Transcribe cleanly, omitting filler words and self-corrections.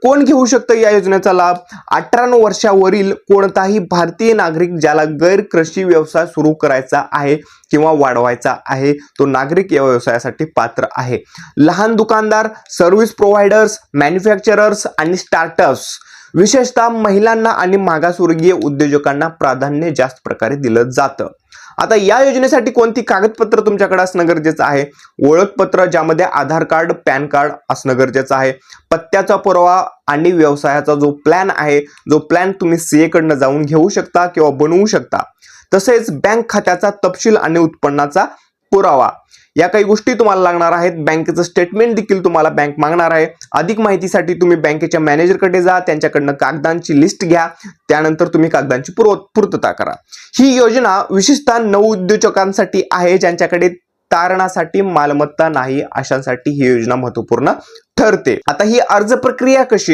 कोण घेऊ शकतं या योजनेचा लाभ? 18 वर्षावरील कोणताही भारतीय नागरिक ज्याला गैर कृषी व्यवसाय सुरू करायचा आहे किंवा वाढवायचा आहे तो नागरिक या व्यवसायासाठी पात्र आहे. लहान दुकानदार, सर्व्हिस प्रोव्हायडर्स, मॅन्युफॅक्चरर्स आणि स्टार्टअप्स, विशेषतः महिलांना आणि मागासवर्गीय उद्योजकांना प्राधान्य जास्त प्रकारे दिलं जातं. आता या योजनेसाठी कोणती कागदपत्र तुमच्याकडे असणं गरजेचं आहे? ओळखपत्र ज्यामध्ये आधार कार्ड, पॅन कार्ड असणं गरजेचं आहे. पत्त्याचा पुरावा आणि व्यवसायाचा जो प्लॅन आहे, जो प्लॅन तुम्ही सीए कडनं जाऊन घेऊ शकता किंवा बनवू शकता. तसेच बँक खात्याचा तपशील आणि उत्पन्नाचा पुरावा या काही गोष्टी तुम्हाला लागणार आहेत. बँकेचं स्टेटमेंट देखील तुम्हाला बँक मागणार आहे. अधिक माहितीसाठी तुम्ही बँकेच्या मॅनेजरकडे जा, त्यांच्याकडनं कागदांची लिस्ट घ्या, त्यानंतर तुम्ही कागदांची पूर्तता करा. ही योजना विशेषतः नवउद्योजकांसाठी आहे ज्यांच्याकडे तारणासाठी मालमत्ता नाही, अशांसाठी ही योजना महत्त्वपूर्ण ठरते. आता ही अर्ज प्रक्रिया कशी?